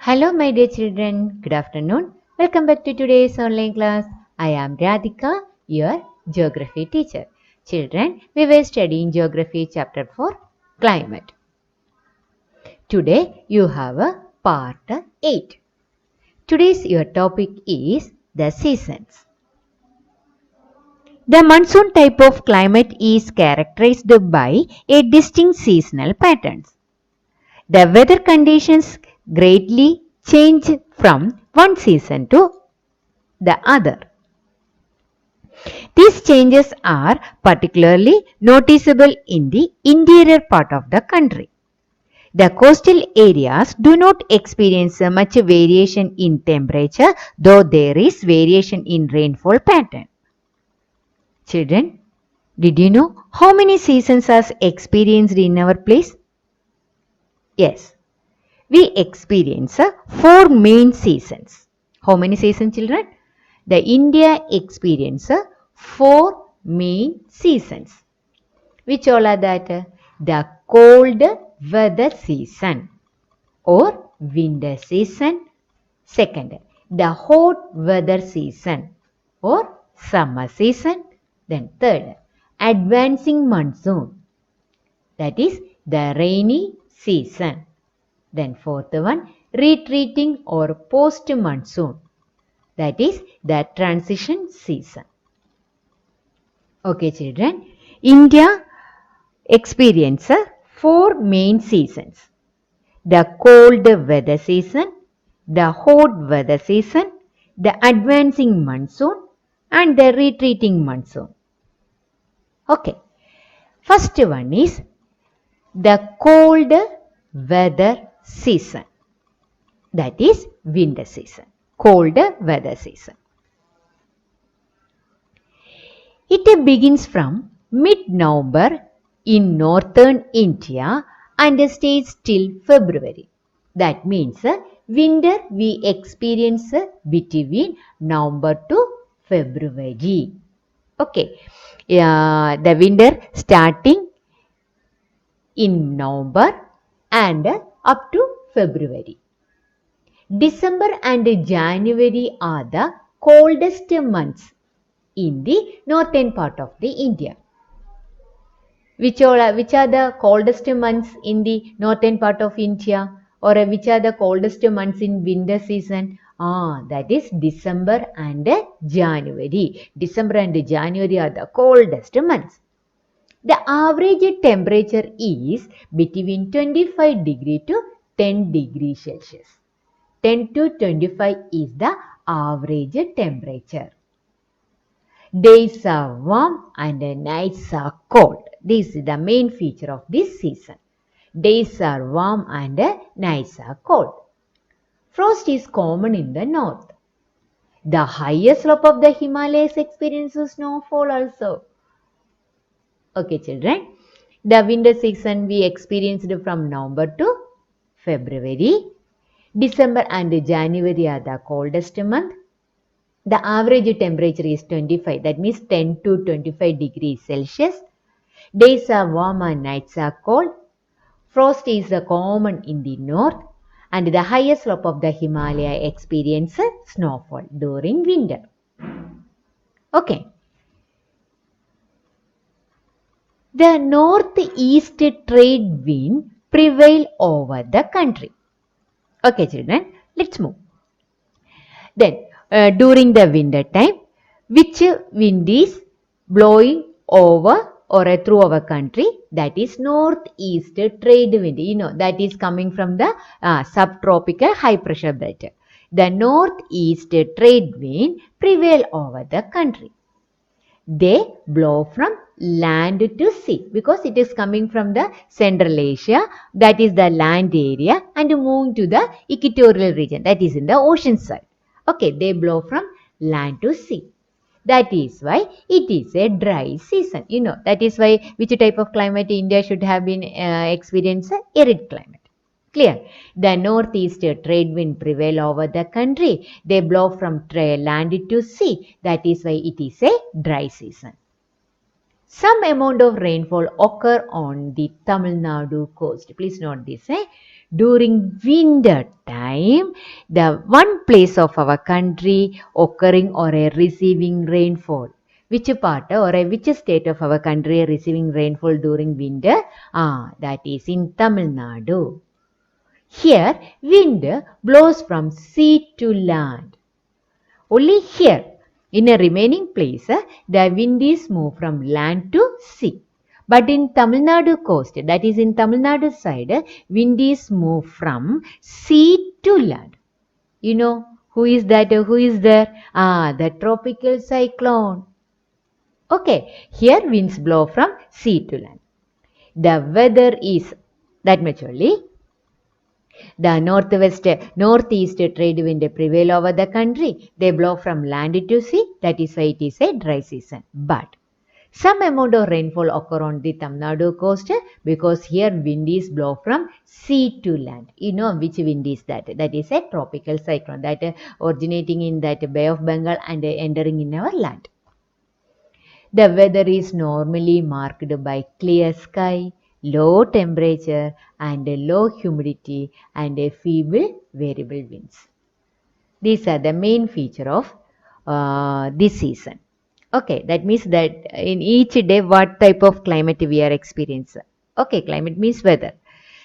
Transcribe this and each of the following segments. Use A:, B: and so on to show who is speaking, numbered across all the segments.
A: Hello, my dear children. Good afternoon. Welcome back to today's online class. I am Radhika, your geography teacher. Children, we were studying geography chapter 4, climate. Today you have a part 8. Today's your topic is the seasons. The monsoon type of climate is characterized by a distinct seasonal patterns. The weather conditions greatly change from one season to the other. These changes are particularly noticeable in the interior part of the country. The coastal areas do not experience much variation in temperature, though there is variation in rainfall pattern. Children, did you know how many seasons are experienced in our place? Yes, we experience 4 main seasons. How many seasons, children? The India experience 4 main seasons. Which all are that? The cold weather season or winter season. Second, the hot weather season or summer season. Then third, advancing monsoon. That is the rainy season. Then fourth one, retreating or post-monsoon. That is the transition season. Okay, children. India experiences 4 main seasons. The cold weather season, the hot weather season, the advancing monsoon and the retreating monsoon. Okay. First one is the cold weather season. That is winter season. Cold weather season. It begins from mid-November in northern India and stays till February. That means winter we experience between November to February. Okay. The winter starting in November and up to February. December and January are the coldest months in the northern part of the India. Which are the coldest months in the northern part of India, or which are the coldest months in winter season? That is December and January. December and January are the coldest months. The average temperature is between 25 degree to 10 degrees Celsius. 10 to 25 is the average temperature. Days are warm and nights are cold. This is the main feature of this season. Days are warm and nights are cold. Frost is common in the north. The highest slope of the Himalayas experiences snowfall also. Okay, children. The winter season we experienced from November to February. December and January are the coldest month. The average temperature is 25, that means 10 to 25 degrees Celsius. Days are warm and nights are cold. Frost is common in the north and the highest slope of the Himalaya experiences snowfall during winter. Okay. The northeast trade wind prevail over the country. Okay, children, let's move. Then, during the winter time, which wind is blowing over or through our country? That is northeast trade wind. You know, that is coming from the subtropical high pressure belt. The northeast trade wind prevail over the country. They blow from land to sea because it is coming from the Central Asia, that is the land area, and moving to the equatorial region, that is in the ocean side. Okay, they blow from land to sea. That is why it is a dry season. You know, that is why which type of climate India should have been experienced arid climate. Clear? The northeast trade wind prevail over the country. They blow from land to sea. That is why it is a dry season. Some amount of rainfall occur on the Tamil Nadu coast. Please note this. during winter time, the one place of our country occurring or a receiving rainfall. Which part or which state of our country receiving rainfall during winter? That is in Tamil Nadu. Here, wind blows from sea to land. Only here, in a remaining place, the wind is moved from land to sea. But in Tamil Nadu coast, that is in Tamil Nadu side, wind is moved from sea to land. You know who is that? Who is there? The tropical cyclone. Okay, here winds blow from sea to land. The weather is that much only. The northeast trade wind prevail over the country. They blow from land to sea. That is why it is a dry season. But some amount of rainfall occur on the Tamil Nadu coast because here wind is blow from sea to land. You know which wind is that? That is a tropical cyclone that originating in that Bay of Bengal and entering in our land. The weather is normally marked by clear sky, low temperature and low humidity and a feeble variable winds. These are the main feature of this season. Okay, that means that in each day what type of climate we are experiencing. Okay, climate means weather.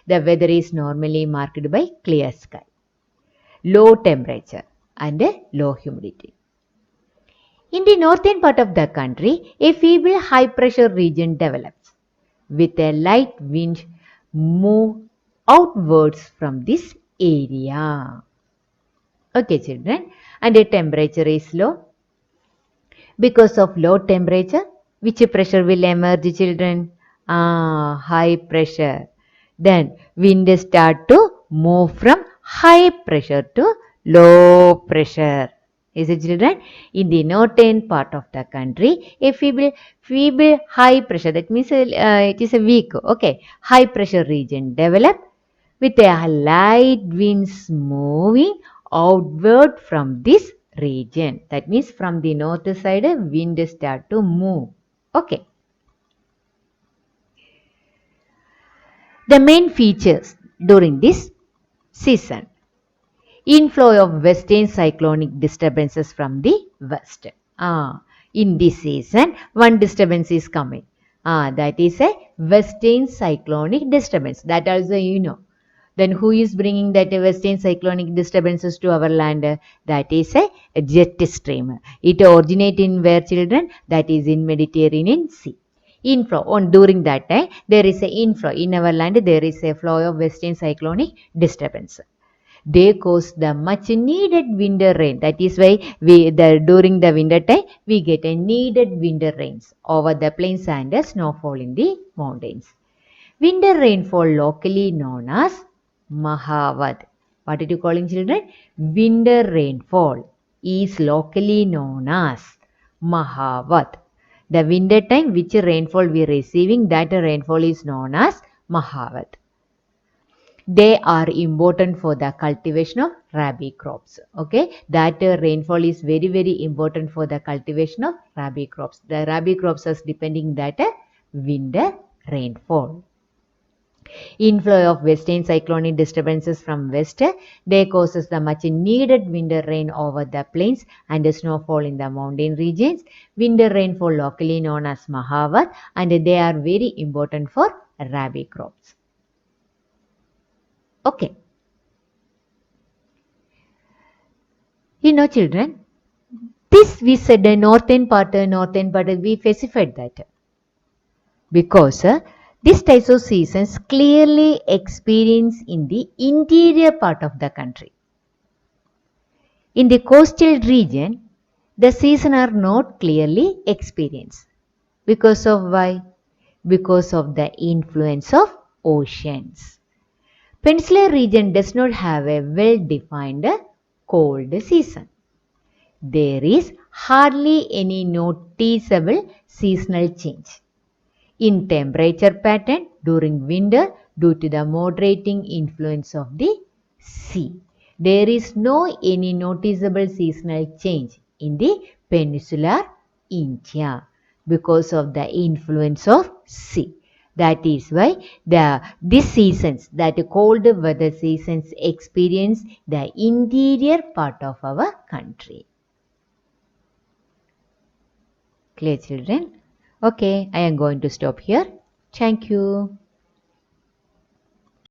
A: The weather is normally marked by clear sky, low temperature and low humidity. In the northern part of the country, a feeble high pressure region develops with a light wind move outwards from this area. Okay, children, and the temperature is low. Because of low temperature, which pressure will emerge, children? High pressure. Then wind start to move from high pressure to low pressure. Is it, children? In the northern part of the country, a feeble high pressure, that means it is a weak, okay, high pressure region develop with a light winds moving outward from this region. That means from the north side, wind start to move. Okay. The main features during this season. Inflow of western cyclonic disturbances from the west. In this season, one disturbance is coming. That is a western cyclonic disturbance. That also you know. Then who is bringing that western cyclonic disturbances to our land? That is a jet stream. It originates in where, children? That is in Mediterranean Sea. Inflow on during that time there is a inflow in our land. There is a flow of western cyclonic disturbance. They cause the much needed winter rain. That is why during the winter time we get a needed winter rains over the plains and snowfall in the mountains. Winter rainfall locally known as Mahavad. What did you call in, children? Winter rainfall is locally known as Mahavad. The winter time which rainfall we are receiving, that rainfall is known as Mahavad. They are important for the cultivation of rabi crops. Okay, that rainfall is very very important for the cultivation of rabi crops. The rabi crops are depending that winter rainfall. Inflow of western cyclonic disturbances from west, they causes the much needed winter rain over the plains and the snowfall in the mountain regions. Winter rainfall locally known as Mahavad, and they are very important for rabi crops. Okay. You know, children, this we said the northern part, we specified that because this type of seasons clearly experience in the interior part of the country. In the coastal region, the seasons are not clearly experienced. Because of why? Because of the influence of oceans. Peninsular region does not have a well-defined cold season. There is hardly any noticeable seasonal change in temperature pattern during winter due to the moderating influence of the sea. There is no any noticeable seasonal change in the peninsular India because of the influence of sea. That is why these seasons, that cold weather seasons, experience the interior part of our country. Clear, children? Okay, I am going to stop here. Thank you.